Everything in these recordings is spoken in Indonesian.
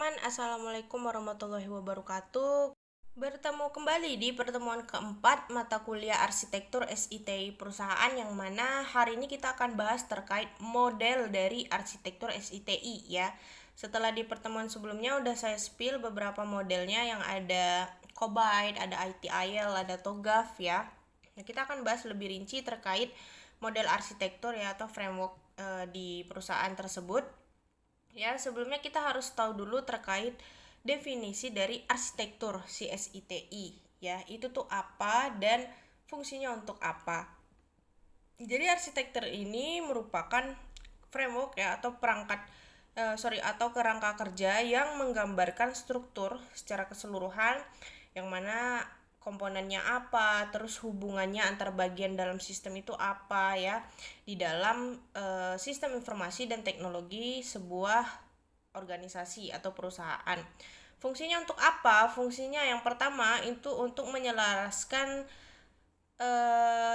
teman-teman, Assalamualaikum warahmatullahi wabarakatuh. Bertemu kembali di pertemuan keempat mata kuliah Arsitektur SITI Perusahaan, yang mana hari ini kita akan bahas terkait model dari Arsitektur SITI ya. Setelah di pertemuan sebelumnya udah saya spill beberapa modelnya, yang ada Cobyte, ada ITIL, ada TOGAF ya. Nah, kita akan bahas lebih rinci terkait model arsitektur ya, atau framework di perusahaan tersebut. Ya, sebelumnya kita harus tahu dulu terkait definisi dari arsitektur CSITI ya. Itu tuh apa dan fungsinya untuk apa. Jadi arsitektur ini merupakan framework ya, atau atau kerangka kerja yang menggambarkan struktur secara keseluruhan, yang mana komponennya apa, terus hubungannya antar bagian dalam sistem itu apa ya, di dalam sistem informasi dan teknologi sebuah organisasi atau perusahaan. Fungsinya untuk apa? Fungsinya yang pertama itu untuk menyelaraskan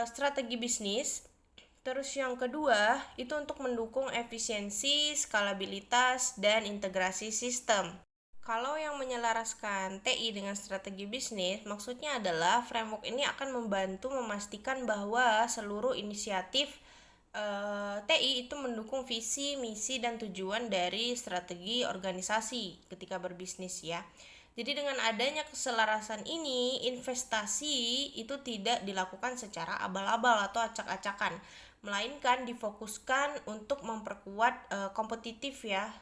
strategi bisnis. Terus yang kedua itu untuk mendukung efisiensi, skalabilitas, dan integrasi sistem. Kalau yang menyelaraskan TI dengan strategi bisnis, maksudnya adalah framework ini akan membantu memastikan bahwa seluruh inisiatif TI itu mendukung visi, misi, dan tujuan dari strategi organisasi ketika berbisnis ya. Jadi dengan adanya keselarasan ini, investasi itu tidak dilakukan secara abal-abal atau acak-acakan, melainkan difokuskan untuk memperkuat kompetitif ya,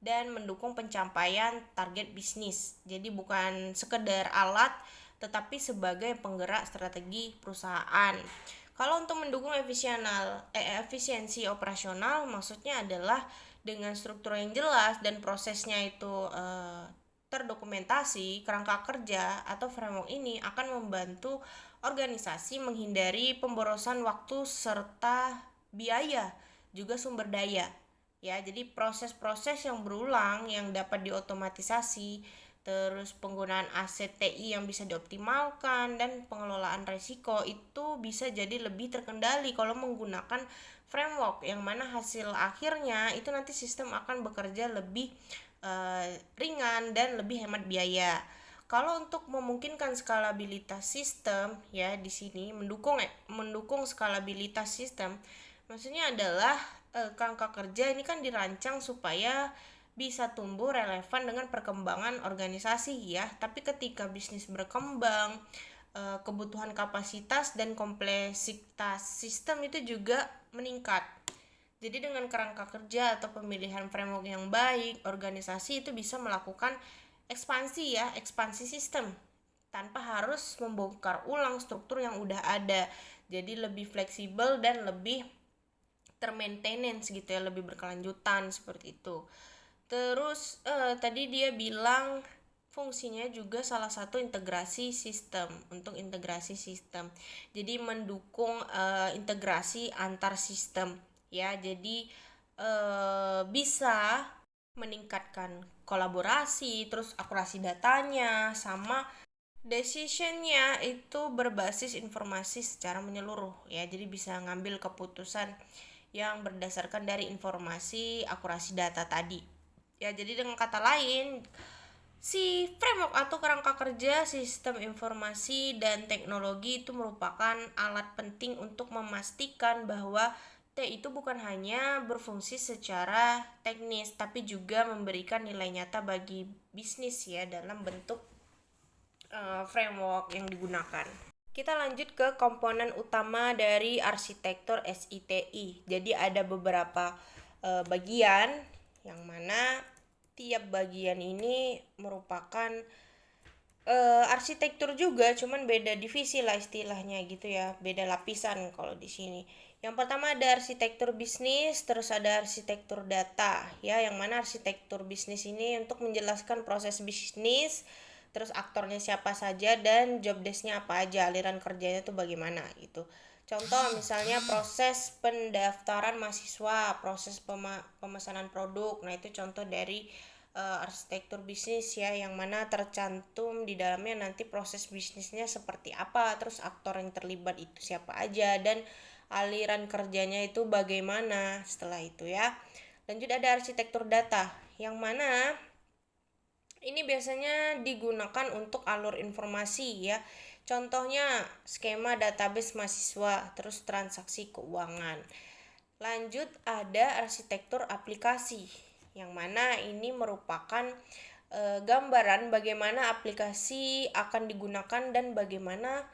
dan mendukung pencapaian target bisnis. Jadi bukan sekedar alat, tetapi sebagai penggerak strategi perusahaan. Kalau untuk mendukung efisiensi operasional, maksudnya adalah dengan struktur yang jelas dan prosesnya itu terdokumentasi, kerangka kerja atau framework ini akan membantu organisasi menghindari pemborosan waktu serta biaya, juga sumber daya. Ya, jadi proses-proses yang berulang yang dapat diotomatisasi, terus penggunaan aset TI yang bisa dioptimalkan, dan pengelolaan resiko itu bisa jadi lebih terkendali kalau menggunakan framework, yang mana hasil akhirnya itu nanti sistem akan bekerja lebih ringan dan lebih hemat biaya. Kalau untuk memungkinkan skalabilitas sistem ya, di sini mendukung skalabilitas sistem, maksudnya adalah kerangka kerja ini kan dirancang supaya bisa tumbuh relevan dengan perkembangan organisasi ya. Tapi ketika bisnis berkembang, kebutuhan kapasitas dan kompleksitas sistem itu juga meningkat. Jadi dengan kerangka kerja atau pemilihan framework yang baik, organisasi itu bisa melakukan ekspansi sistem tanpa harus membongkar ulang struktur yang udah ada. Jadi lebih fleksibel dan lebih termaintenance gitu ya, lebih berkelanjutan seperti itu. Terus tadi dia bilang fungsinya juga salah satu integrasi sistem, untuk integrasi sistem. Jadi mendukung integrasi antar sistem ya. Jadi bisa meningkatkan kolaborasi, terus akurasi datanya, sama decisionnya itu berbasis informasi secara menyeluruh ya. Jadi bisa ngambil keputusan yang berdasarkan dari informasi akurasi data tadi ya. Jadi dengan kata lain, si framework atau kerangka kerja sistem informasi dan teknologi itu merupakan alat penting untuk memastikan bahwa T itu bukan hanya berfungsi secara teknis, tapi juga memberikan nilai nyata bagi bisnis ya, dalam bentuk framework yang digunakan. Kita lanjut ke komponen utama dari arsitektur SITI. Jadi ada beberapa bagian, yang mana tiap bagian ini merupakan arsitektur juga, cuman beda divisi lah istilahnya gitu ya, beda lapisan kalau di sini. Yang pertama ada arsitektur bisnis, terus ada arsitektur data ya, yang mana arsitektur bisnis ini untuk menjelaskan proses bisnis, terus aktornya siapa saja, dan job desk-nya apa aja, aliran kerjanya tuh bagaimana gitu. Contoh misalnya proses pendaftaran mahasiswa, proses pemesanan produk. Nah, itu contoh dari arsitektur bisnis ya, yang mana tercantum di dalamnya nanti proses bisnisnya seperti apa, terus aktor yang terlibat itu siapa aja, dan aliran kerjanya itu bagaimana setelah itu ya. Lanjut ada arsitektur data, yang mana Ini biasanya digunakan untuk alur informasi ya. Contohnya skema database mahasiswa, terus transaksi keuangan. Lanjut ada arsitektur aplikasi, yang mana ini merupakan gambaran bagaimana aplikasi akan digunakan dan bagaimana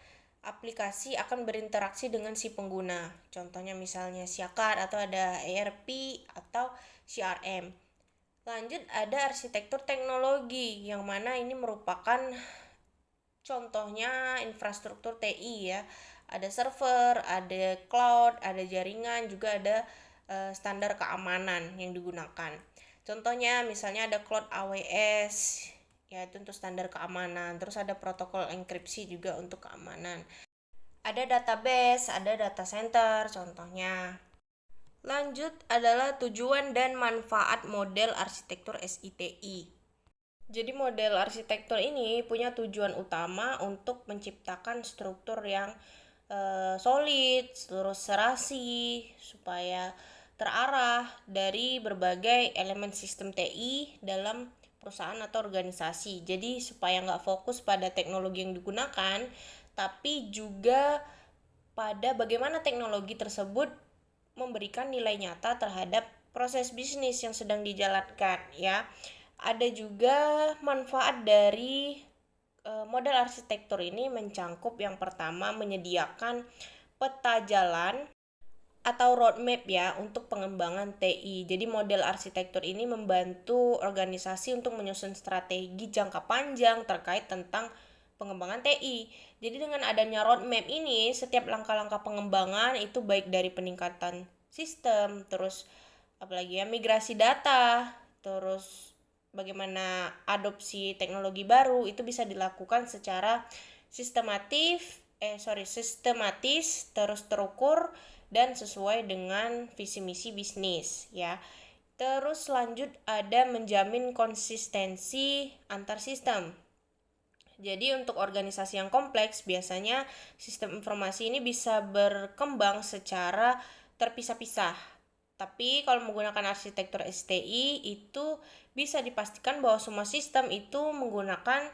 aplikasi akan berinteraksi dengan si pengguna. Contohnya misalnya Siakar atau ada ERP atau CRM. Lanjut ada arsitektur teknologi, yang mana ini merupakan contohnya infrastruktur TI ya. Ada server, ada cloud, ada jaringan, juga ada standar keamanan yang digunakan. Contohnya misalnya ada cloud AWS, ya itu untuk standar keamanan. Terus ada protokol enkripsi juga untuk keamanan. Ada database, ada data center contohnya. Lanjut adalah tujuan dan manfaat model arsitektur SITI. Jadi model arsitektur ini punya tujuan utama untuk menciptakan struktur yang solid, terus serasi, supaya terarah dari berbagai elemen sistem TI dalam perusahaan atau organisasi. Jadi supaya nggak fokus pada teknologi yang digunakan, tapi juga pada bagaimana teknologi tersebut memberikan nilai nyata terhadap proses bisnis yang sedang dijalankan ya. Ada juga manfaat dari model arsitektur ini mencangkup yang pertama menyediakan peta jalan atau roadmap ya untuk pengembangan TI. Jadi model arsitektur ini membantu organisasi untuk menyusun strategi jangka panjang terkait tentang pengembangan TI. Jadi dengan adanya roadmap ini, setiap langkah-langkah pengembangan itu baik dari peningkatan sistem, terus apalagi ya migrasi data, terus bagaimana adopsi teknologi baru itu bisa dilakukan secara sistematis, terus terukur dan sesuai dengan visi misi bisnis ya. Terus lanjut ada menjamin konsistensi antar sistem. Jadi untuk organisasi yang kompleks, biasanya sistem informasi ini bisa berkembang secara terpisah-pisah. Tapi kalau menggunakan arsitektur STI itu bisa dipastikan bahwa semua sistem itu menggunakan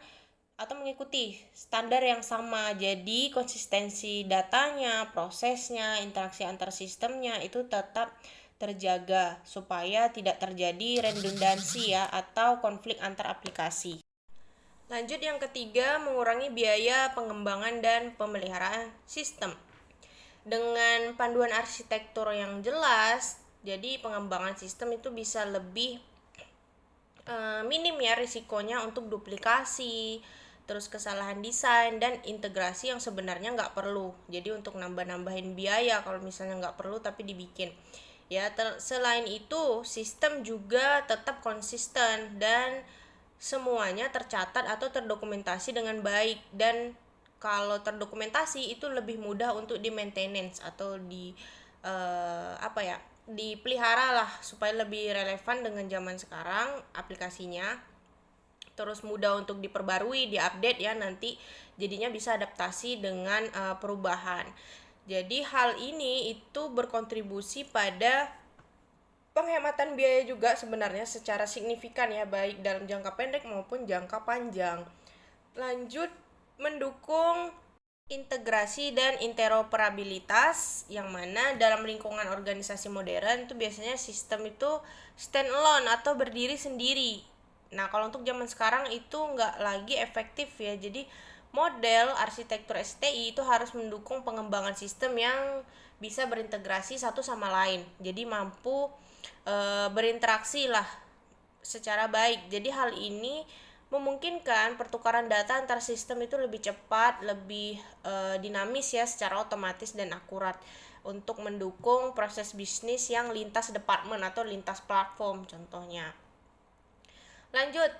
atau mengikuti standar yang sama. Jadi konsistensi datanya, prosesnya, interaksi antar sistemnya itu tetap terjaga supaya tidak terjadi redundansi ya atau konflik antar aplikasi. Lanjut yang ketiga, mengurangi biaya pengembangan dan pemeliharaan sistem. Dengan panduan arsitektur yang jelas, jadi pengembangan sistem itu bisa lebih minim ya risikonya untuk duplikasi, terus kesalahan desain dan integrasi yang sebenarnya nggak perlu. Jadi untuk nambah-nambahin biaya kalau misalnya nggak perlu tapi dibikin. Ya, selain itu sistem juga tetap konsisten dan semuanya tercatat atau terdokumentasi dengan baik, dan kalau terdokumentasi itu lebih mudah untuk di maintenance atau di dipelihara lah supaya lebih relevan dengan zaman sekarang aplikasinya, terus mudah untuk diperbarui, diupdate ya, nanti jadinya bisa adaptasi dengan perubahan. Jadi hal ini itu berkontribusi pada penghematan biaya juga sebenarnya secara signifikan ya, baik dalam jangka pendek maupun jangka panjang. Lanjut, mendukung integrasi dan interoperabilitas, yang mana dalam lingkungan organisasi modern itu biasanya sistem itu stand alone atau berdiri sendiri. Nah kalau untuk zaman sekarang itu nggak lagi efektif ya. Jadi model arsitektur STI itu harus mendukung pengembangan sistem yang bisa berintegrasi satu sama lain, jadi mampu berinteraksi lah secara baik. Jadi hal ini memungkinkan pertukaran data antar sistem itu lebih cepat, lebih dinamis ya, secara otomatis dan akurat untuk mendukung proses bisnis yang lintas departemen atau lintas platform contohnya. Lanjut,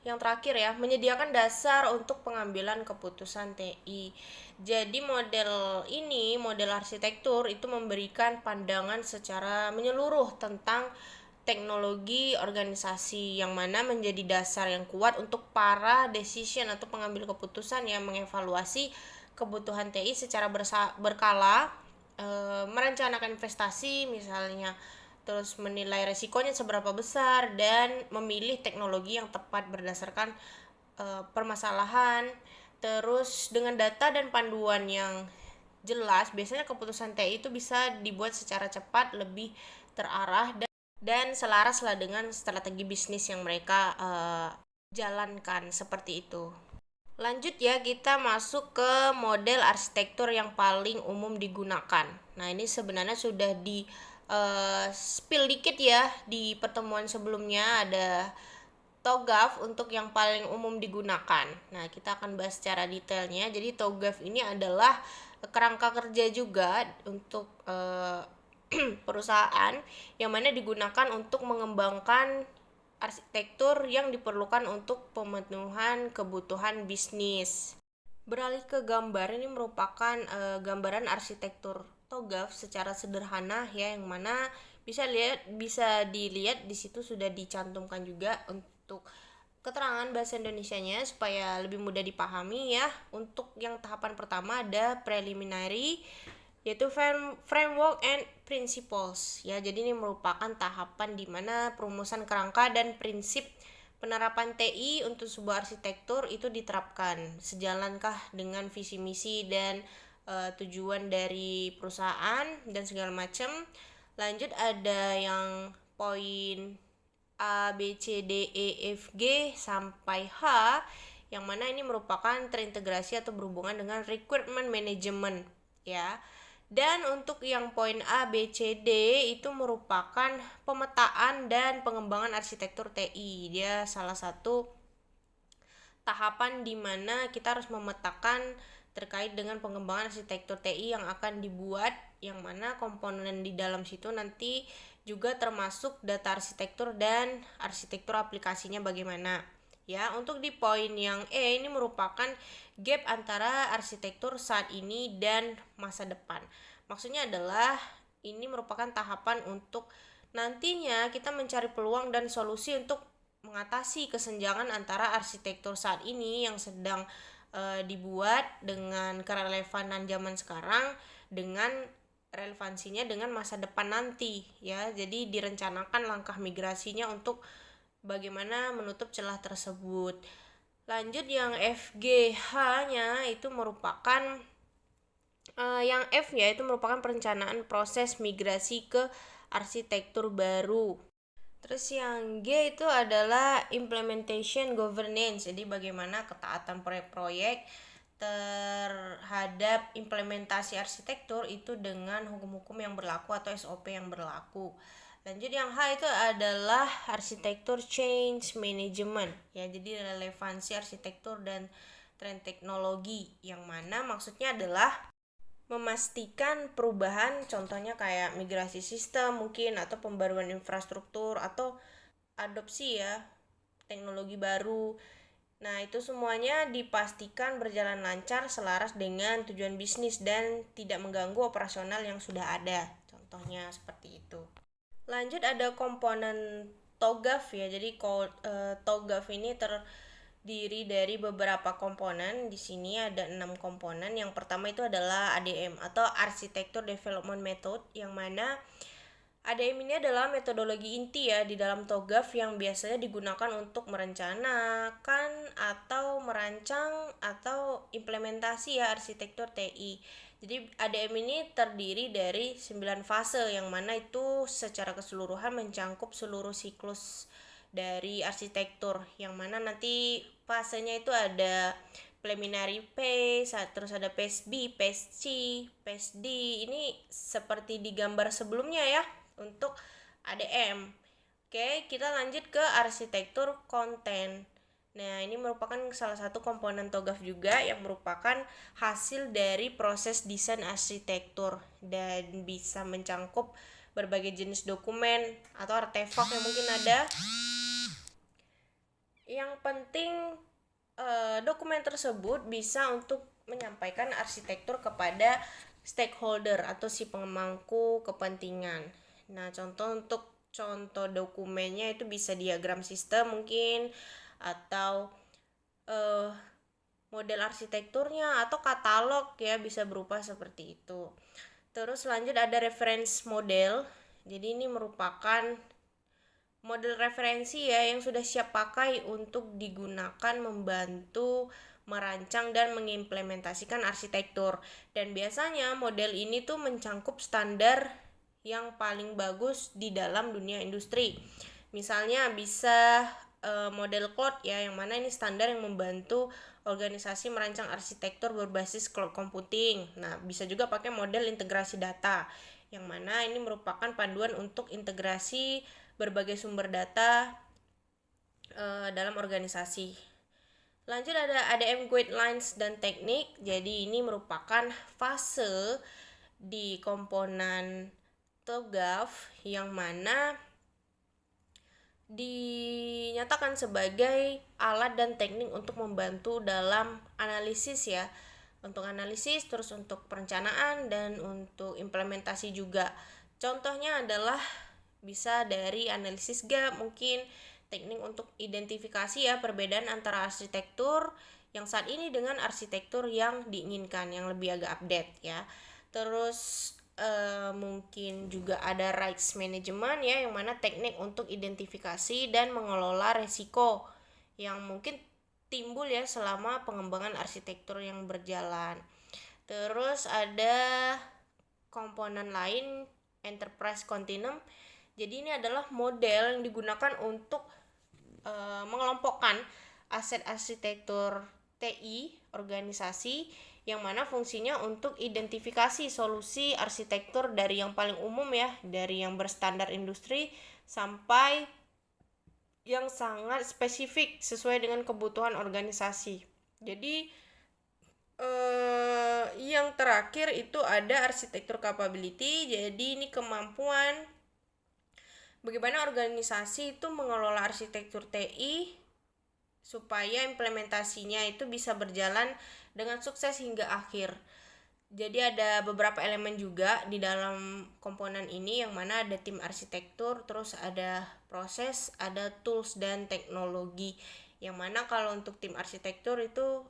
yang terakhir ya, menyediakan dasar untuk pengambilan keputusan TI. Jadi model arsitektur itu memberikan pandangan secara menyeluruh tentang teknologi organisasi, yang mana menjadi dasar yang kuat untuk para decision atau pengambil keputusan yang mengevaluasi kebutuhan TI secara berkala, merencanakan investasi misalnya, terus menilai resikonya seberapa besar, dan memilih teknologi yang tepat berdasarkan permasalahan. Terus dengan data dan panduan yang jelas, biasanya keputusan TI itu bisa dibuat secara cepat, lebih terarah, dan selaras lah dengan strategi bisnis yang mereka jalankan, seperti itu. Lanjut ya, kita masuk ke model arsitektur yang paling umum digunakan. Nah, ini sebenarnya sudah di spill dikit ya di pertemuan sebelumnya, ada TOGAF untuk yang paling umum digunakan. Nah, kita akan bahas secara detailnya. Jadi TOGAF ini adalah kerangka kerja juga untuk perusahaan yang mana digunakan untuk mengembangkan arsitektur yang diperlukan untuk pemenuhan kebutuhan bisnis. Beralih ke gambar, ini merupakan gambaran arsitektur TOGAF secara sederhana ya, yang mana bisa dilihat di situ sudah dicantumkan juga untuk keterangan bahasa Indonesianya supaya lebih mudah dipahami ya. Untuk yang tahapan pertama ada preliminary, yaitu framework and principles ya. Jadi ini merupakan tahapan di mana perumusan kerangka dan prinsip penerapan TI untuk sebuah arsitektur itu diterapkan. Sejalankah dengan visi misi dan tujuan dari perusahaan dan segala macam. Lanjut ada yang poin A, B, C, D, E, F, G sampai H, yang mana ini merupakan terintegrasi atau berhubungan dengan requirement management ya. Dan untuk yang poin A, B, C, D itu merupakan pemetaan dan pengembangan arsitektur TI. Dia salah satu tahapan di mana kita harus memetakan terkait dengan pengembangan arsitektur TI yang akan dibuat, yang mana komponen di dalam situ nanti juga termasuk data arsitektur dan arsitektur aplikasinya bagaimana. Ya, untuk di poin yang E ini merupakan gap antara arsitektur saat ini dan masa depan. Maksudnya adalah ini merupakan tahapan untuk nantinya kita mencari peluang dan solusi untuk mengatasi kesenjangan antara arsitektur saat ini yang sedang dibuat dengan kerelevanan zaman sekarang dengan relevansinya dengan masa depan nanti ya. Jadi direncanakan langkah migrasinya untuk bagaimana menutup celah tersebut. Lanjut yang FGH-nya itu merupakan yang F ya, itu merupakan perencanaan proses migrasi ke arsitektur baru. Terus yang G itu adalah implementation governance. Jadi bagaimana ketaatan proyek-proyek terhadap implementasi arsitektur itu dengan hukum-hukum yang berlaku atau SOP yang berlaku. Lanjut yang H itu adalah arsitektur change management ya. Jadi relevansi arsitektur dan tren teknologi, yang mana maksudnya adalah memastikan perubahan, contohnya kayak migrasi sistem mungkin, atau pembaruan infrastruktur, atau adopsi ya teknologi baru. Nah, itu semuanya dipastikan berjalan lancar selaras dengan tujuan bisnis dan tidak mengganggu operasional yang sudah ada. Contohnya seperti itu. Lanjut ada komponen TOGAF ya. Jadi TOGAF ini terdiri dari beberapa komponen. Di sini ada 6 komponen. Yang pertama itu adalah ADM atau Architecture Development Method, yang mana ADM ini adalah metodologi inti ya di dalam TOGAF yang biasanya digunakan untuk merencanakan atau merancang atau implementasi ya arsitektur TI. Jadi ADM ini terdiri dari 9 fase, yang mana itu secara keseluruhan mencakup seluruh siklus dari arsitektur, yang mana nanti fasenya itu ada preliminary phase, terus ada phase B, phase C, phase D. Ini seperti di gambar sebelumnya ya untuk ADM. Oke, kita lanjut ke arsitektur konten. Nah, ini merupakan salah satu komponen TOGAF juga yang merupakan hasil dari proses desain arsitektur dan bisa mencakup berbagai jenis dokumen atau artefak yang mungkin ada. Yang penting dokumen tersebut bisa untuk menyampaikan arsitektur kepada stakeholder atau si pemangku kepentingan. Nah, contoh dokumennya itu bisa diagram sistem mungkin, atau model arsitekturnya, atau katalog ya, bisa berupa seperti itu. Terus lanjut ada reference model. Jadi ini merupakan model referensi ya yang sudah siap pakai untuk digunakan membantu merancang dan mengimplementasikan arsitektur. Dan biasanya model ini tuh mencangkup standar yang paling bagus di dalam dunia industri. Misalnya bisa model cloud ya, yang mana ini standar yang membantu organisasi merancang arsitektur berbasis cloud computing. Nah, bisa juga pakai model integrasi data, yang mana ini merupakan panduan untuk integrasi berbagai sumber data dalam organisasi. Lanjut ada ADM guidelines dan teknik. Jadi ini merupakan fase di komponen TOGAF yang mana dinyatakan sebagai alat dan teknik untuk membantu dalam analisis ya. Untuk analisis, terus untuk perencanaan dan untuk implementasi juga. Contohnya adalah bisa dari analisis gap, mungkin teknik untuk identifikasi ya perbedaan antara arsitektur yang saat ini dengan arsitektur yang diinginkan, yang lebih agak update ya. Terus mungkin juga ada rights management ya, yang mana teknik untuk identifikasi dan mengelola resiko yang mungkin timbul ya selama pengembangan arsitektur yang berjalan. Terus ada komponen lain, enterprise continuum. Jadi ini adalah model yang digunakan untuk mengelompokkan aset arsitektur TI organisasi, yang mana fungsinya untuk identifikasi solusi arsitektur dari yang paling umum ya, dari yang berstandar industri sampai yang sangat spesifik sesuai dengan kebutuhan organisasi. Jadi yang terakhir itu ada arsitektur capability. Jadi ini kemampuan bagaimana organisasi itu mengelola arsitektur TI supaya implementasinya itu bisa berjalan dengan sukses hingga akhir. Jadi ada beberapa elemen juga di dalam komponen ini, yang mana ada tim arsitektur, terus ada proses, ada tools dan teknologi. Yang mana kalau untuk tim arsitektur itu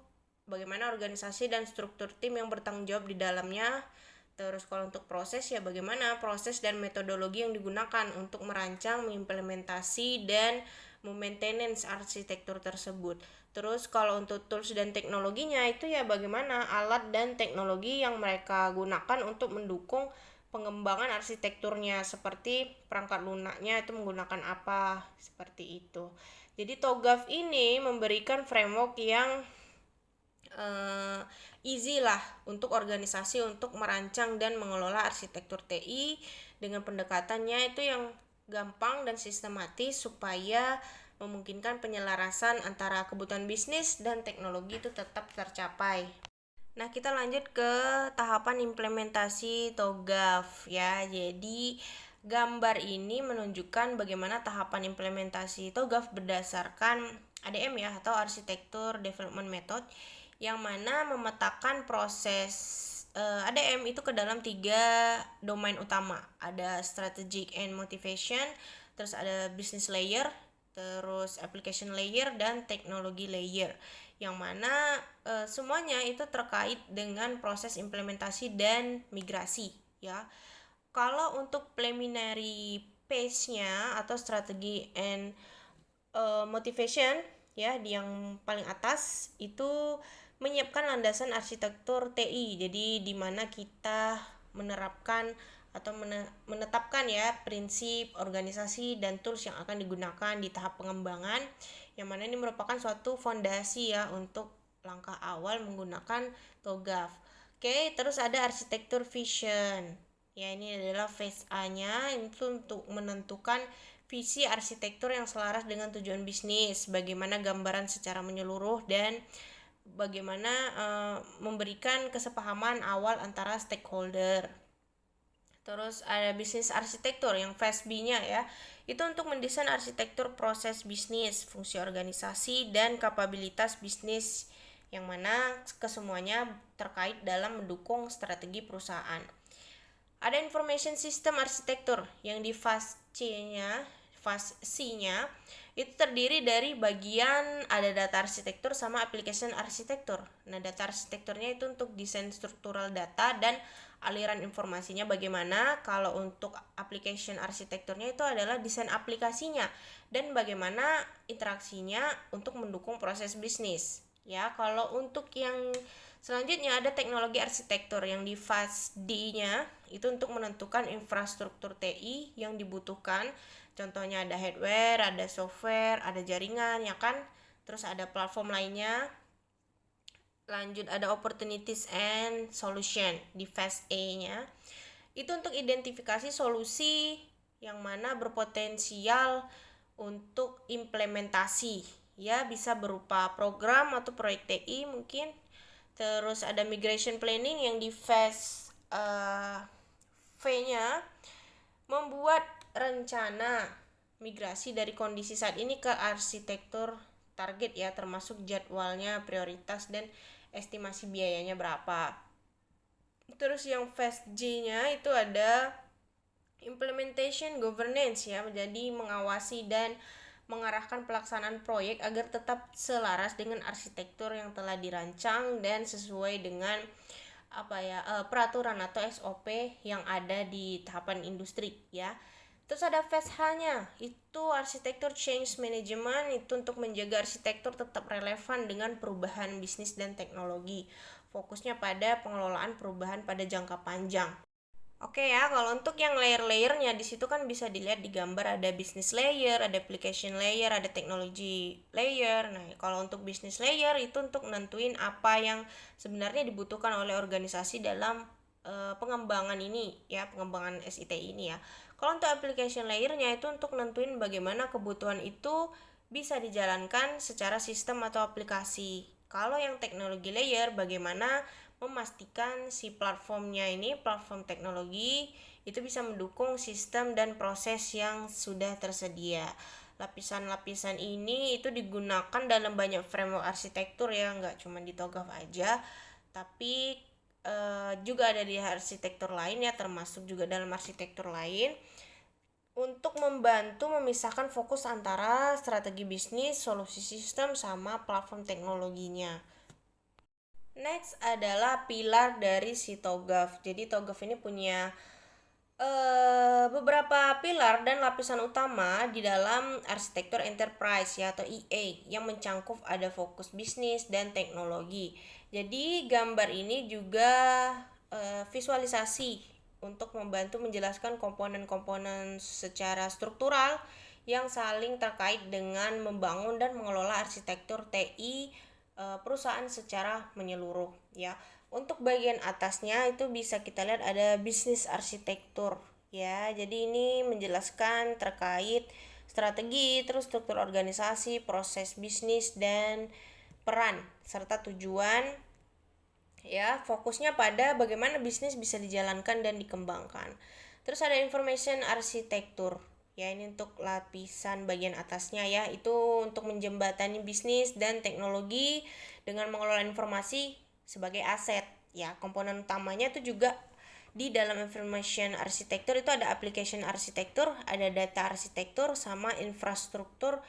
bagaimana organisasi dan struktur tim yang bertanggung jawab di dalamnya. Terus kalau untuk proses ya bagaimana proses dan metodologi yang digunakan untuk merancang, mengimplementasi dan maintenance arsitektur tersebut. Terus kalau untuk tools dan teknologinya itu ya bagaimana alat dan teknologi yang mereka gunakan untuk mendukung pengembangan arsitekturnya, seperti perangkat lunaknya itu menggunakan apa, seperti itu. Jadi TOGAF ini memberikan framework yang easy lah untuk organisasi untuk merancang dan mengelola arsitektur TI dengan pendekatannya itu yang gampang dan sistematis supaya memungkinkan penyelarasan antara kebutuhan bisnis dan teknologi itu tetap tercapai. Nah, kita lanjut ke tahapan implementasi TOGAF ya. Jadi gambar ini menunjukkan bagaimana tahapan implementasi TOGAF berdasarkan ADM ya, atau Architecture Development Method, yang mana memetakan proses ADM itu ke dalam 3 domain utama. Ada strategic and motivation, terus ada business layer, terus application layer, dan teknologi layer, yang mana semuanya itu terkait dengan proses implementasi dan migrasi ya. Kalau untuk preliminary phase-nya atau strategi and motivation ya, di yang paling atas itu menyiapkan landasan arsitektur TI. Jadi di mana kita menerapkan atau menetapkan ya prinsip, organisasi, dan tools yang akan digunakan di tahap pengembangan, yang mana ini merupakan suatu fondasi ya untuk langkah awal menggunakan TOGAF. Oke, terus ada arsitektur vision. Ya, ini adalah phase A-nya, itu untuk menentukan visi arsitektur yang selaras dengan tujuan bisnis, bagaimana gambaran secara menyeluruh, dan bagaimana memberikan kesepahaman awal antara stakeholder. Terus ada bisnis arsitektur yang phase B-nya ya, itu untuk mendesain arsitektur proses bisnis, fungsi organisasi, dan kapabilitas bisnis, yang mana kesemuanya terkait dalam mendukung strategi perusahaan. Ada information system arsitektur yang di fase C-nya, fase C-nya itu terdiri dari bagian ada data arsitektur sama application arsitektur. Nah, data arsitekturnya itu untuk desain struktural data dan aliran informasinya bagaimana. Kalau untuk application arsitekturnya itu adalah desain aplikasinya dan bagaimana interaksinya untuk mendukung proses bisnis. Ya, kalau untuk yang selanjutnya ada teknologi arsitektur yang di fase D-nya itu untuk menentukan infrastruktur TI yang dibutuhkan. Contohnya ada hardware, ada software, ada jaringan, ya kan? Terus ada platform lainnya. Lanjut ada opportunities and solution di fase A-nya. Itu untuk identifikasi solusi yang mana berpotensial untuk implementasi. Ya, bisa berupa program atau proyek TI mungkin. Terus ada migration planning yang di phase V-nya membuat rencana migrasi dari kondisi saat ini ke arsitektur target ya, termasuk jadwalnya, prioritas, dan estimasi biayanya berapa. Terus yang phase J-nya itu ada implementation governance ya, menjadi mengawasi dan mengarahkan pelaksanaan proyek agar tetap selaras dengan arsitektur yang telah dirancang dan sesuai dengan peraturan atau SOP yang ada di tahapan industri ya. Terus ada phase H-nya, itu arsitektur change management, itu untuk menjaga arsitektur tetap relevan dengan perubahan bisnis dan teknologi. Fokusnya pada pengelolaan perubahan pada jangka panjang. Oke ya, kalau untuk yang layer-layernya di situ kan bisa dilihat di gambar, ada business layer, ada application layer, ada technology layer. Nah, kalau untuk business layer itu untuk nentuin apa yang sebenarnya dibutuhkan oleh organisasi dalam pengembangan ini ya, pengembangan SITI ini ya. Kalau untuk application layernya itu untuk nentuin bagaimana kebutuhan itu bisa dijalankan secara sistem atau aplikasi. Kalau yang teknologi layer, bagaimana memastikan si platformnya ini, platform teknologi itu bisa mendukung sistem dan proses yang sudah tersedia. Lapisan-lapisan ini itu digunakan dalam banyak framework arsitektur ya, nggak cuma di TOGAF aja, tapi juga ada di arsitektur lain ya, termasuk juga dalam arsitektur lain untuk membantu memisahkan fokus antara strategi bisnis, solusi sistem, sama platform teknologinya. Next adalah pilar dari si TOGAF. Jadi TOGAF ini punya beberapa pilar dan lapisan utama di dalam arsitektur enterprise ya, atau EA, yang mencangkup ada fokus bisnis dan teknologi. Jadi gambar ini juga visualisasi untuk membantu menjelaskan komponen-komponen secara struktural yang saling terkait dengan membangun dan mengelola arsitektur TI perusahaan secara menyeluruh ya. Untuk bagian atasnya itu bisa kita lihat ada bisnis arsitektur ya. Jadi ini menjelaskan terkait strategi, terus struktur organisasi, proses bisnis, dan peran serta tujuan ya. Fokusnya pada bagaimana bisnis bisa dijalankan dan dikembangkan. Terus ada information arsitektur ya, ini untuk lapisan bagian atasnya ya, itu untuk menjembatani bisnis dan teknologi dengan mengelola informasi sebagai aset ya. Komponen utamanya itu juga di dalam information arsitektur itu ada application arsitektur, ada data arsitektur, sama infrastruktur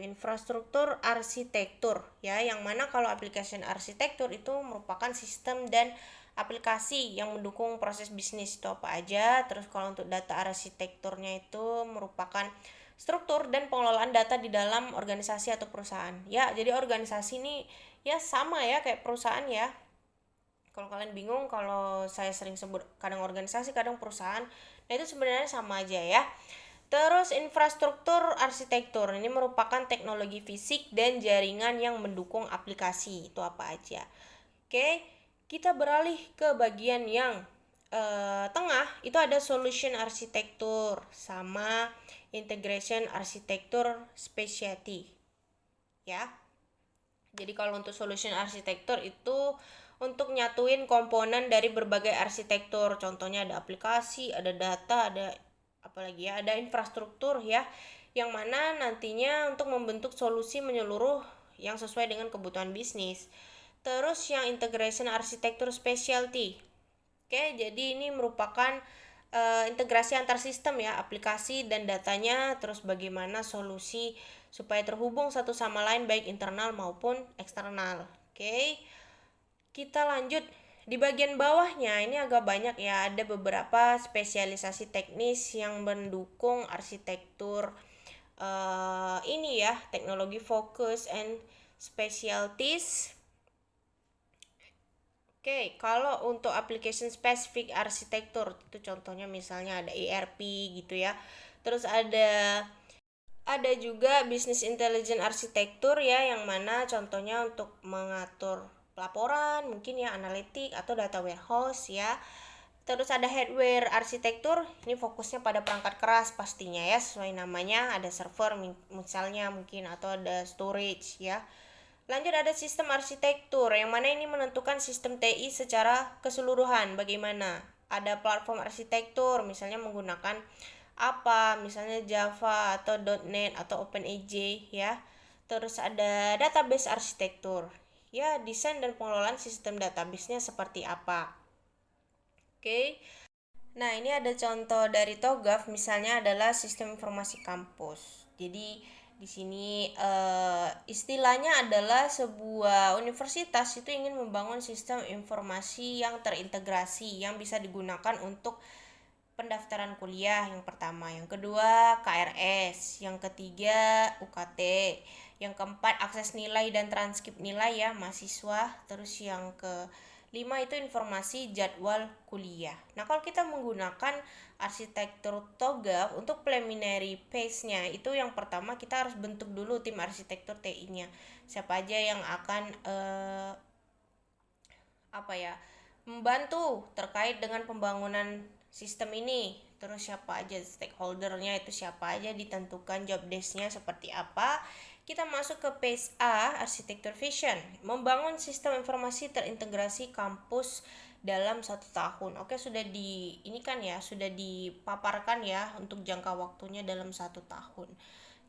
infrastruktur arsitektur ya, yang mana kalau application arsitektur itu merupakan sistem dan aplikasi yang mendukung proses bisnis itu apa aja. Terus kalau untuk data arsitekturnya itu merupakan struktur dan pengelolaan data di dalam organisasi atau perusahaan ya. Jadi organisasi ini ya sama ya kayak perusahaan ya. Kalau kalian bingung, kalau saya sering sebut kadang organisasi kadang perusahaan, nah itu sebenarnya sama aja ya. Terus infrastruktur arsitektur ini merupakan teknologi fisik dan jaringan yang mendukung aplikasi itu apa aja. Oke, kita beralih ke bagian yang tengah, itu ada solution arsitektur sama integration arsitektur specialty ya. Jadi kalau untuk solution arsitektur itu untuk nyatuin komponen dari berbagai arsitektur, contohnya ada aplikasi, ada data, ada apalagi ya, ada infrastruktur ya, yang mana nantinya untuk membentuk solusi menyeluruh yang sesuai dengan kebutuhan bisnis. Terus yang integration arsitektur specialty. Oke, jadi ini merupakan integrasi antar sistem ya, aplikasi dan datanya, terus bagaimana solusi supaya terhubung satu sama lain baik internal maupun eksternal. Oke. Kita lanjut di bagian bawahnya, ini agak banyak ya, ada beberapa spesialisasi teknis yang mendukung arsitektur ini ya, teknologi focus and specialties. Oke, kalau untuk application specific arsitektur itu contohnya misalnya ada ERP gitu ya. Terus ada juga business intelligence arsitektur ya, yang mana contohnya untuk mengatur laporan, mungkin ya analitik atau data warehouse ya. Terus ada hardware arsitektur, ini fokusnya pada perangkat keras pastinya ya, sesuai namanya, ada server misalnya mungkin, atau ada storage ya. Lanjut ada sistem arsitektur, yang mana ini menentukan sistem TI secara keseluruhan. Bagaimana? Ada platform arsitektur, misalnya menggunakan apa, misalnya Java atau .NET atau OpenAJ ya. Terus ada database arsitektur, ya desain dan pengelolaan sistem database-nya seperti apa. Oke. Nah, ini ada contoh dari TOGAF, misalnya adalah sistem informasi kampus. Jadi di sini istilahnya adalah sebuah universitas itu ingin membangun sistem informasi yang terintegrasi yang bisa digunakan untuk pendaftaran kuliah yang pertama, yang kedua KRS, yang ketiga UKT, yang keempat akses nilai dan transkrip nilai ya mahasiswa, terus yang ke 5 itu informasi jadwal kuliah. Nah, kalau kita menggunakan arsitektur TOGAF untuk preliminary phase-nya, itu yang pertama kita harus bentuk dulu tim arsitektur TI-nya. Siapa aja yang akan membantu terkait dengan pembangunan sistem ini. Terus siapa aja stakeholdernya, itu siapa aja, ditentukan job desk-nya seperti apa. Kita masuk ke phase A, arsitektur vision, membangun sistem informasi terintegrasi kampus dalam 1 tahun. Oke, sudah sudah dipaparkan ya untuk jangka waktunya dalam 1 tahun.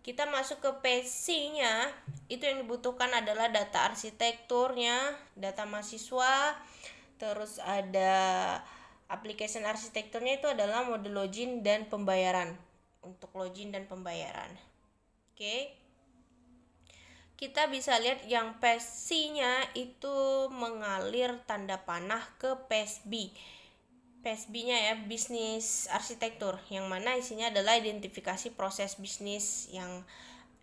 Kita masuk ke phase C-nya, itu yang dibutuhkan adalah data arsitekturnya, data mahasiswa, terus ada application arsitekturnya, itu adalah mode login dan pembayaran. Untuk login dan pembayaran. Oke. Kita bisa lihat yang phase C-nya itu mengalir tanda panah ke phase B. Phase B-nya ya, bisnis arsitektur, yang mana isinya adalah identifikasi proses bisnis, yang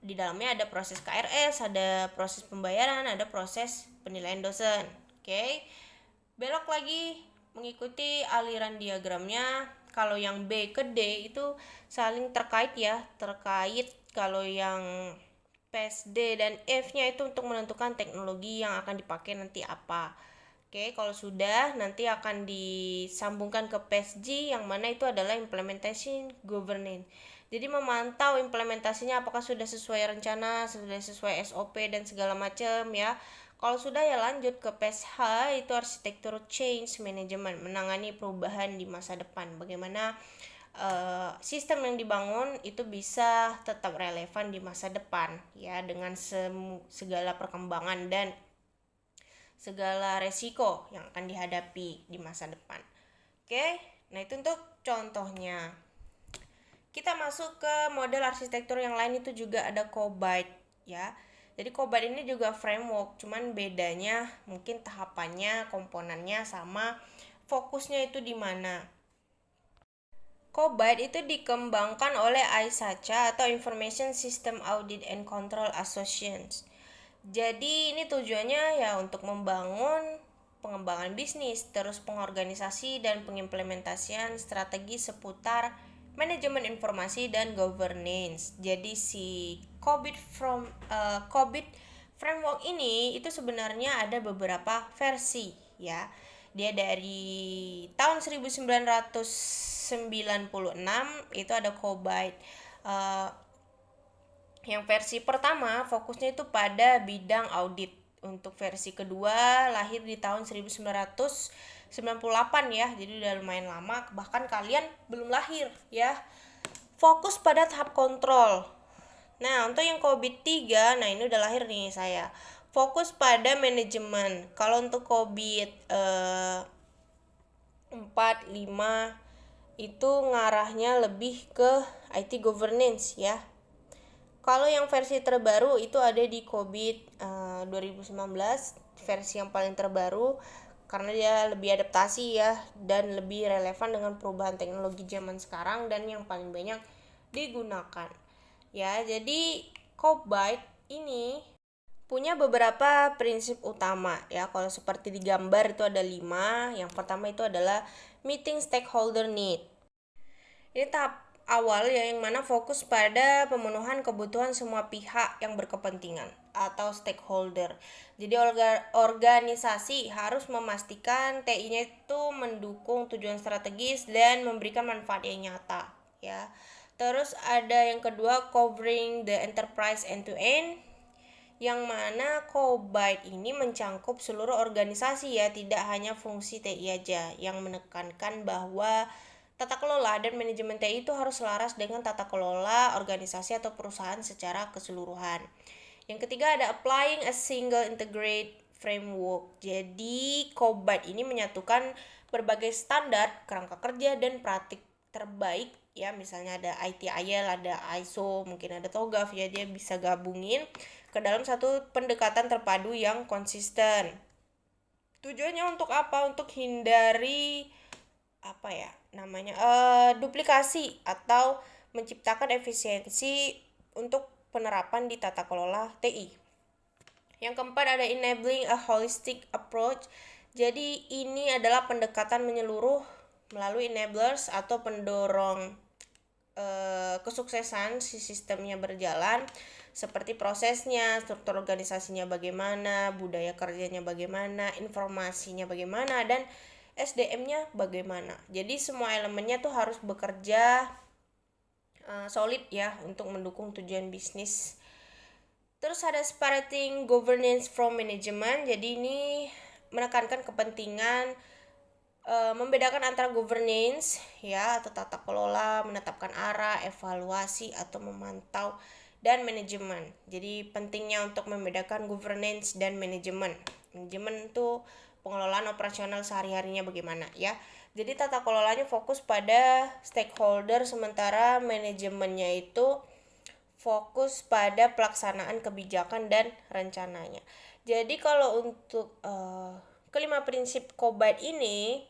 di dalamnya ada proses KRS, ada proses pembayaran, ada proses penilaian dosen. Oke. Belok lagi mengikuti aliran diagramnya. Kalau yang B ke D itu saling terkait ya, kalau yang phase D dan F-nya itu untuk menentukan teknologi yang akan dipakai nanti apa. Oke, kalau sudah nanti akan disambungkan ke phase G, yang mana itu adalah implementation governance. Jadi memantau implementasinya apakah sudah sesuai rencana, sudah sesuai SOP dan segala macam ya. Kalau sudah ya lanjut ke phase H, itu arsitektur change management, menangani perubahan di masa depan. Bagaimana sistem yang dibangun itu bisa tetap relevan di masa depan ya, dengan segala perkembangan dan segala resiko yang akan dihadapi di masa depan. Oke, nah itu untuk contohnya. Kita masuk ke model arsitektur yang lain, itu juga ada COBIT ya. Jadi COBIT ini juga framework, cuman bedanya mungkin tahapannya, komponennya sama, fokusnya itu di mana. COBIT itu dikembangkan oleh ISACA atau Information System Audit and Control Association. Jadi ini tujuannya ya untuk membangun pengembangan bisnis, terus pengorganisasi dan pengimplementasian strategi seputar manajemen informasi dan governance. Jadi si COBIT framework ini itu sebenarnya ada beberapa versi ya. Dia dari tahun 1996 itu ada COBIT. Yang versi pertama fokusnya itu pada bidang audit. Untuk versi kedua lahir di tahun 1998 ya. Jadi udah lumayan lama, bahkan kalian belum lahir ya. Fokus pada tahap kontrol. Nah, untuk yang COBIT 3, nah ini udah lahir nih saya. Fokus pada manajemen. Kalau untuk COBIT 4, 5 itu ngarahnya lebih ke IT governance ya. Kalau yang versi terbaru itu ada di COVID 2019, versi yang paling terbaru karena dia lebih adaptasi ya dan lebih relevan dengan perubahan teknologi zaman sekarang dan yang paling banyak digunakan. Ya, jadi Cobite ini punya beberapa prinsip utama ya. Kalau seperti di gambar itu ada 5. Yang pertama itu adalah meeting stakeholder need. Ini tahap awal ya, yang mana fokus pada pemenuhan kebutuhan semua pihak yang berkepentingan atau stakeholder. Jadi organisasi harus memastikan TI-nya itu mendukung tujuan strategis dan memberikan manfaat yang nyata ya. Terus ada yang kedua, covering the enterprise end to end, yang mana Cobite ini mencangkup seluruh organisasi ya, tidak hanya fungsi TI aja, yang menekankan bahwa tata kelola dan manajemen TI itu harus selaras dengan tata kelola organisasi atau perusahaan secara keseluruhan. Yang ketiga ada applying a single integrated framework. Jadi Cobite ini menyatukan berbagai standar, kerangka kerja dan praktik terbaik ya, misalnya ada ITIL, ada ISO, mungkin ada TOGAF ya, dia bisa gabungin ke dalam satu pendekatan terpadu yang konsisten. Tujuannya untuk apa? Untuk hindari duplikasi atau menciptakan efisiensi untuk penerapan di tata kelola TI. Yang keempat ada enabling a holistic approach. Jadi ini adalah pendekatan menyeluruh melalui enablers atau pendorong kesuksesan si sistemnya berjalan, seperti prosesnya, struktur organisasinya bagaimana, budaya kerjanya bagaimana, informasinya bagaimana, dan SDM-nya bagaimana. Jadi semua elemennya tuh harus bekerja solid ya untuk mendukung tujuan bisnis. Terus ada separating governance from management. Jadi ini menekankan kepentingan membedakan antara governance ya atau tata kelola, menetapkan arah, evaluasi atau memantau, dan manajemen. Jadi pentingnya untuk membedakan governance dan manajemen. Manajemen itu pengelolaan operasional sehari-harinya bagaimana ya. Jadi tata kelolanya fokus pada stakeholder, sementara manajemennya itu fokus pada pelaksanaan kebijakan dan rencananya. Jadi kalau untuk kelima prinsip Cobite ini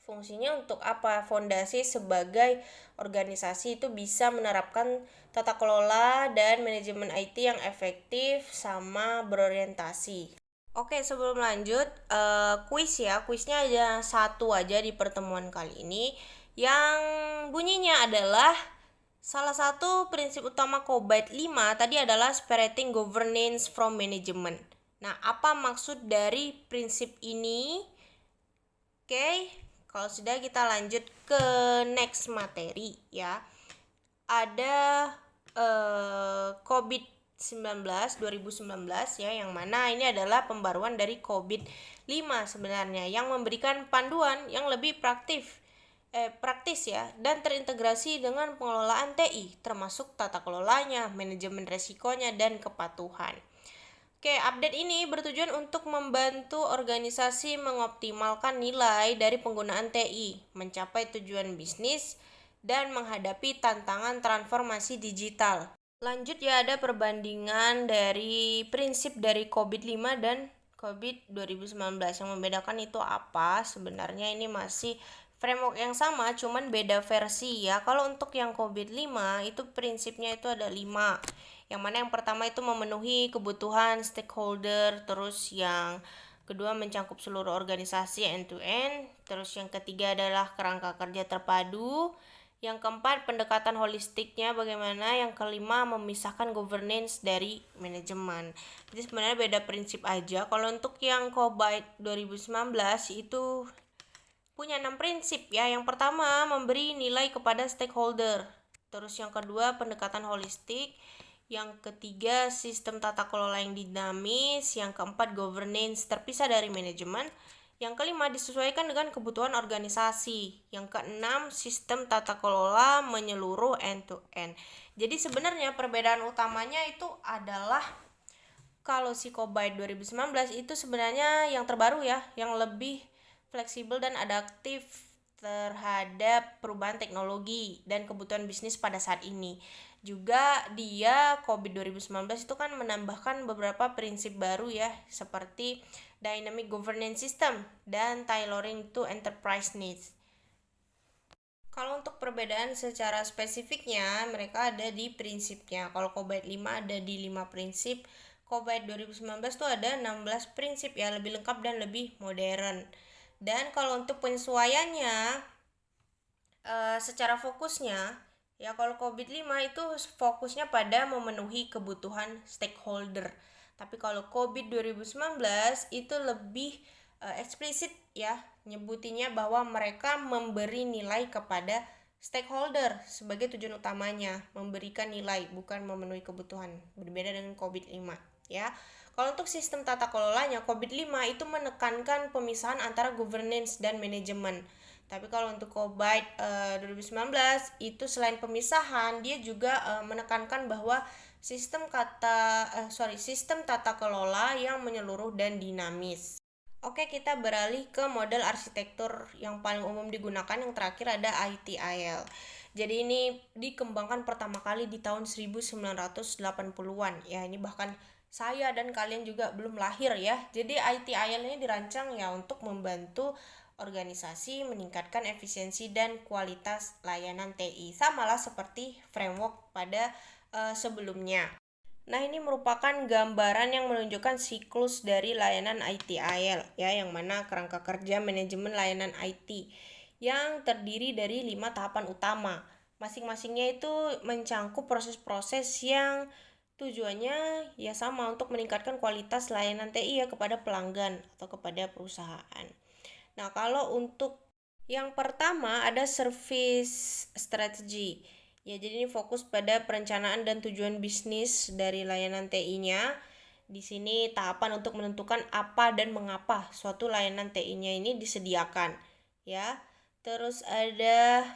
fungsinya untuk apa? Fondasi sebagai organisasi itu bisa menerapkan tata kelola dan manajemen IT yang efektif sama berorientasi. Oke, sebelum lanjut, kuis ya. Kuisnya ada satu aja di pertemuan kali ini, yang bunyinya adalah salah satu prinsip utama Cobite 5 tadi adalah separating governance from management. Nah, apa maksud dari prinsip ini? Oke, kalau sudah kita lanjut ke next materi ya. Ada COVID-19 2019 ya, yang mana ini adalah pembaruan dari COVID-5 sebenarnya, yang memberikan panduan yang lebih praktis ya dan terintegrasi dengan pengelolaan TI, termasuk tata kelolanya, manajemen resikonya, dan kepatuhan. Oke, update ini bertujuan untuk membantu organisasi mengoptimalkan nilai dari penggunaan TI, mencapai tujuan bisnis, dan menghadapi tantangan transformasi digital. Lanjut ya, ada perbandingan dari prinsip dari COVID-5 dan COVID 2019. Yang membedakan itu apa? Sebenarnya ini masih framework yang sama, cuman beda versi ya. Kalau untuk yang COVID-5 itu prinsipnya itu ada 5. Yang mana yang pertama itu memenuhi kebutuhan stakeholder, terus yang kedua mencakup seluruh organisasi end to end, terus yang ketiga adalah kerangka kerja terpadu, yang keempat pendekatan holistiknya bagaimana, yang kelima memisahkan governance dari manajemen. Jadi sebenarnya beda prinsip aja. Kalau untuk yang Cobite 2019 itu punya 6 prinsip ya. Yang pertama memberi nilai kepada stakeholder, terus yang kedua pendekatan holistik, yang ketiga sistem tata kelola yang dinamis, yang keempat governance terpisah dari manajemen, yang kelima disesuaikan dengan kebutuhan organisasi, yang keenam sistem tata kelola menyeluruh end to end. Jadi sebenarnya perbedaan utamanya itu adalah kalau si Cobite 2019 itu sebenarnya yang terbaru ya, yang lebih fleksibel dan adaptif terhadap perubahan teknologi dan kebutuhan bisnis pada saat ini. Juga dia COVID 2019 itu kan menambahkan beberapa prinsip baru ya, seperti dynamic governance system dan tailoring to enterprise needs. Kalau untuk perbedaan secara spesifiknya, mereka ada di prinsipnya. Kalau COVID 5 ada di 5 prinsip, COVID 2019 tuh ada 16 prinsip ya, lebih lengkap dan lebih modern. Dan kalau untuk penyesuaiannya, secara fokusnya, ya kalau COVID 5 itu fokusnya pada memenuhi kebutuhan stakeholder. Tapi kalau COVID 2019 itu lebih eksplisit ya, nyebutinya bahwa mereka memberi nilai kepada stakeholder sebagai tujuan utamanya, memberikan nilai bukan memenuhi kebutuhan. Berbeda dengan COVID 5 ya. Kalau untuk sistem tata kelolanya, COVID 5 itu menekankan pemisahan antara governance dan manajemen. Tapi kalau untuk COVID 2019 itu selain pemisahan, dia juga menekankan bahwa sistem tata kelola yang menyeluruh dan dinamis. Oke, kita beralih ke model arsitektur yang paling umum digunakan. Yang terakhir ada ITIL. Jadi ini dikembangkan pertama kali di tahun 1980-an. Ya, ini bahkan saya dan kalian juga belum lahir ya. Jadi ITIL ini dirancang ya untuk membantu organisasi meningkatkan efisiensi dan kualitas layanan TI. Samalah seperti framework pada sebelumnya. Nah, ini merupakan gambaran yang menunjukkan siklus dari layanan ITIL ya, yang mana kerangka kerja manajemen layanan IT yang terdiri dari 5 tahapan utama. Masing-masingnya itu mencangkup proses-proses yang tujuannya ya sama untuk meningkatkan kualitas layanan TI ya kepada pelanggan atau kepada perusahaan. Nah, kalau untuk yang pertama ada service strategy. Ya, jadi ini fokus pada perencanaan dan tujuan bisnis dari layanan TI-nya. Di sini tahapan untuk menentukan apa dan mengapa suatu layanan TI-nya ini disediakan, ya. Terus ada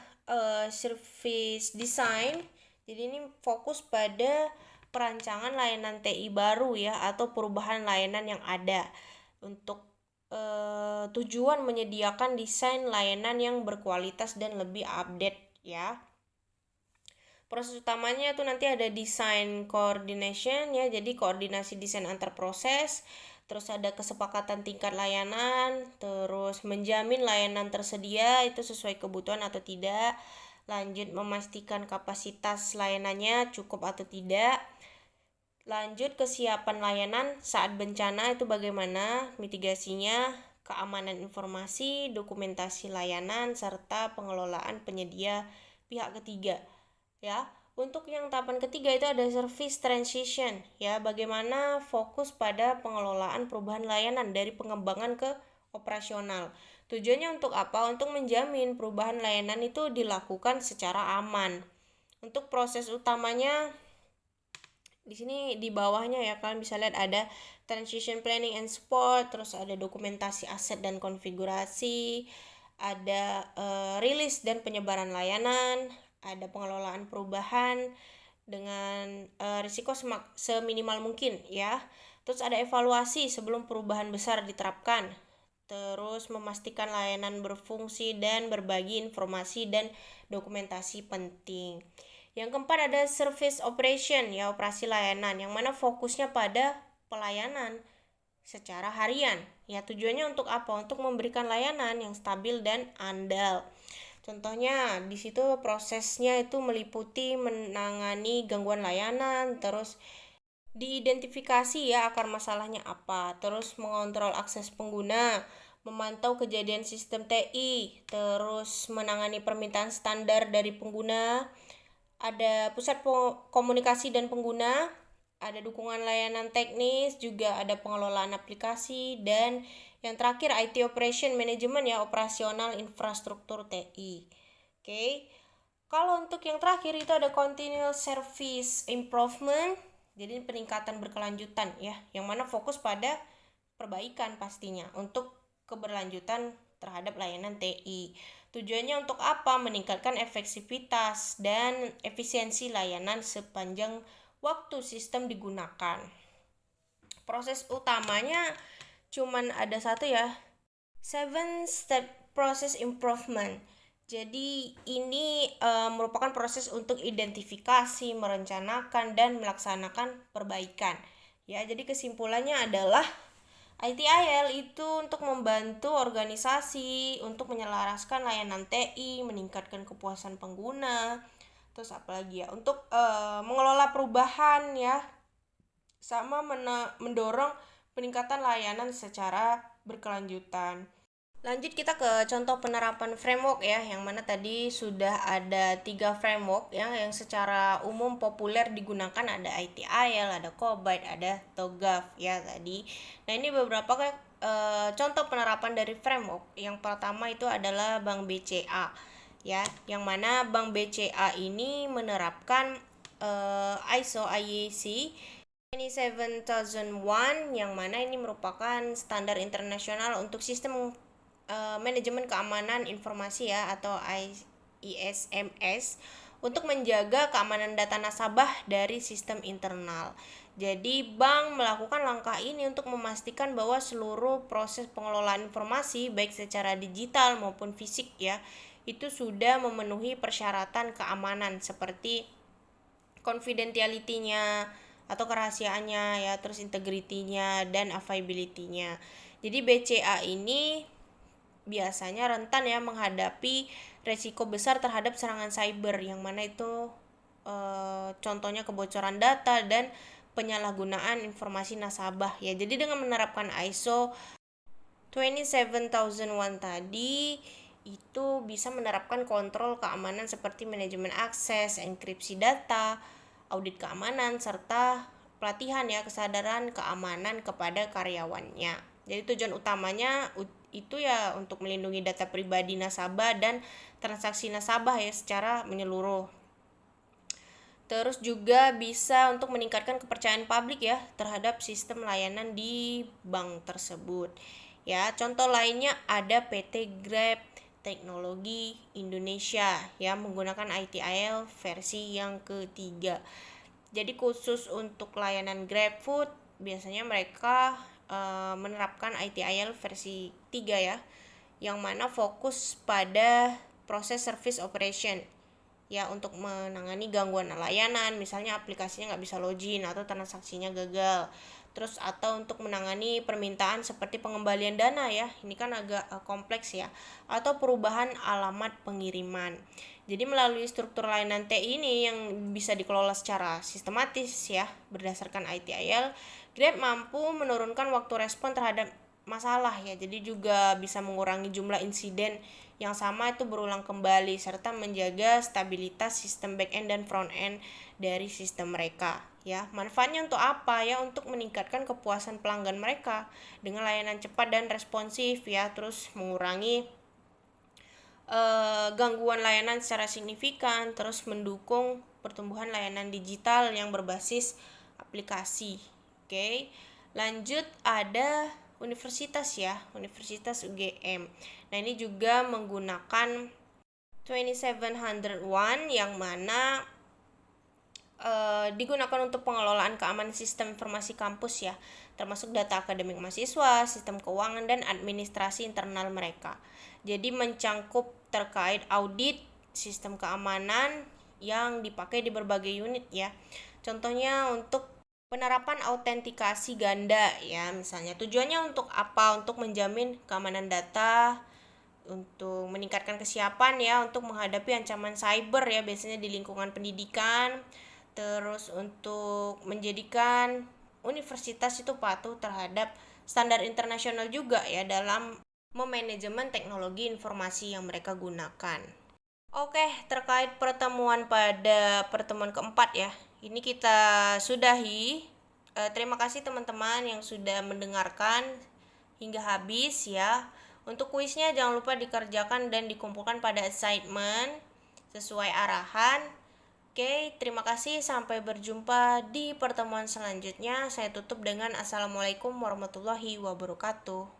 service design. Jadi ini fokus pada perancangan layanan TI baru ya, atau perubahan layanan yang ada untuk tujuan menyediakan desain layanan yang berkualitas dan lebih update ya. Proses utamanya itu nanti ada design coordination ya, jadi koordinasi desain antar proses, terus ada kesepakatan tingkat layanan, terus menjamin layanan tersedia itu sesuai kebutuhan atau tidak, lanjut memastikan kapasitas layanannya cukup atau tidak, lanjut kesiapan layanan saat bencana itu bagaimana mitigasinya, keamanan informasi, dokumentasi layanan, serta pengelolaan penyedia pihak ketiga. Ya, untuk yang tahapan ketiga itu ada service transition ya, bagaimana fokus pada pengelolaan perubahan layanan dari pengembangan ke operasional. Tujuannya untuk apa? Untuk menjamin perubahan layanan itu dilakukan secara aman. Untuk proses utamanya di sini di bawahnya ya, kalian bisa lihat ada transition planning and support, terus ada dokumentasi aset dan konfigurasi, ada rilis dan penyebaran layanan, ada pengelolaan perubahan dengan risiko seminimal mungkin ya. Terus ada evaluasi sebelum perubahan besar diterapkan. Terus memastikan layanan berfungsi dan berbagi informasi dan dokumentasi penting. Yang keempat ada service operation ya, operasi layanan, yang mana fokusnya pada pelayanan secara harian. Ya, tujuannya untuk apa? Untuk memberikan layanan yang stabil dan andal. Contohnya di situ prosesnya itu meliputi menangani gangguan layanan, terus diidentifikasi ya akar masalahnya apa, terus mengontrol akses pengguna, memantau kejadian sistem TI, terus menangani permintaan standar dari pengguna, ada pusat komunikasi dan pengguna, ada dukungan layanan teknis, juga ada pengelolaan aplikasi, dan yang terakhir IT Operation Management ya, operasional infrastruktur TI. Oke. Kalau untuk yang terakhir itu ada Continuous Service Improvement, jadi peningkatan berkelanjutan ya, yang mana fokus pada perbaikan pastinya untuk keberlanjutan terhadap layanan TI. Tujuannya untuk apa? Meningkatkan efektivitas dan efisiensi layanan sepanjang waktu sistem digunakan. Proses utamanya cuman ada satu ya, 7 step process improvement. Jadi ini merupakan proses untuk identifikasi, merencanakan, dan melaksanakan perbaikan. Ya, jadi kesimpulannya adalah ITIL itu untuk membantu organisasi untuk menyelaraskan layanan TI, meningkatkan kepuasan pengguna, terus apalagi ya, untuk mengelola perubahan ya, sama mendorong peningkatan layanan secara berkelanjutan. Lanjut kita ke contoh penerapan framework ya, yang mana tadi sudah ada 3 framework ya, yang secara umum populer digunakan, ada ITIL, ada COBIT, ada TOGAF ya tadi. Nah ini beberapa contoh penerapan dari framework. Yang pertama itu adalah Bank BCA ya, yang mana Bank BCA ini menerapkan ISO IEC 27001, yang mana ini merupakan standar internasional untuk sistem manajemen keamanan informasi ya, atau ISMS, untuk menjaga keamanan data nasabah dari sistem internal. Jadi bank melakukan langkah ini untuk memastikan bahwa seluruh proses pengelolaan informasi baik secara digital maupun fisik ya, itu sudah memenuhi persyaratan keamanan seperti confidentiality-nya atau kerahasiaannya ya, terus integrity-nya dan availability-nya. Jadi BCA ini biasanya rentan ya menghadapi resiko besar terhadap serangan cyber, yang mana itu contohnya kebocoran data dan penyalahgunaan informasi nasabah ya. Jadi dengan menerapkan ISO 27001 tadi, itu bisa menerapkan kontrol keamanan seperti manajemen akses, enkripsi data, audit keamanan, serta pelatihan ya kesadaran keamanan kepada karyawannya. Jadi tujuan utamanya itu ya untuk melindungi data pribadi nasabah dan transaksi nasabah ya secara menyeluruh. Terus juga bisa untuk meningkatkan kepercayaan publik ya terhadap sistem layanan di bank tersebut. Ya, contoh lainnya ada PT Grab Teknologi Indonesia yang menggunakan ITIL versi yang ketiga. Jadi khusus untuk layanan GrabFood biasanya mereka menerapkan ITIL versi 3 ya, yang mana fokus pada proses service operation ya, untuk menangani gangguan layanan, misalnya aplikasinya nggak bisa login atau transaksinya gagal. Terus atau untuk menangani permintaan seperti pengembalian dana ya, ini kan agak kompleks ya, atau perubahan alamat pengiriman. Jadi melalui struktur layanan TI ini yang bisa dikelola secara sistematis ya berdasarkan ITIL, Grab mampu menurunkan waktu respon terhadap masalah ya, jadi juga bisa mengurangi jumlah insiden yang sama itu berulang kembali, serta menjaga stabilitas sistem back-end dan front-end dari sistem mereka ya. Manfaatnya untuk apa ya? Untuk meningkatkan kepuasan pelanggan mereka dengan layanan cepat dan responsif ya, terus mengurangi gangguan layanan secara signifikan, terus mendukung pertumbuhan layanan digital yang berbasis aplikasi. Oke, lanjut ada universitas ya, Universitas UGM. Nah ini juga menggunakan 27001 yang mana digunakan untuk pengelolaan keamanan sistem informasi kampus ya, termasuk data akademik mahasiswa, sistem keuangan, dan administrasi internal mereka. Jadi mencangkup terkait audit sistem keamanan yang dipakai di berbagai unit ya. Contohnya untuk penerapan autentikasi ganda ya, misalnya tujuannya untuk apa? Untuk menjamin keamanan data, untuk meningkatkan kesiapan ya untuk menghadapi ancaman cyber ya, biasanya di lingkungan pendidikan. Terus untuk menjadikan universitas itu patuh terhadap standar internasional juga ya dalam memanajemen teknologi informasi yang mereka gunakan. Oke, terkait pertemuan pada pertemuan keempat ya, ini kita sudahi. Terima kasih teman-teman yang sudah mendengarkan hingga habis ya. Untuk kuisnya jangan lupa dikerjakan dan dikumpulkan pada assignment sesuai arahan. Oke, terima kasih. Sampai berjumpa di pertemuan selanjutnya. Saya tutup dengan Assalamualaikum warahmatullahi wabarakatuh.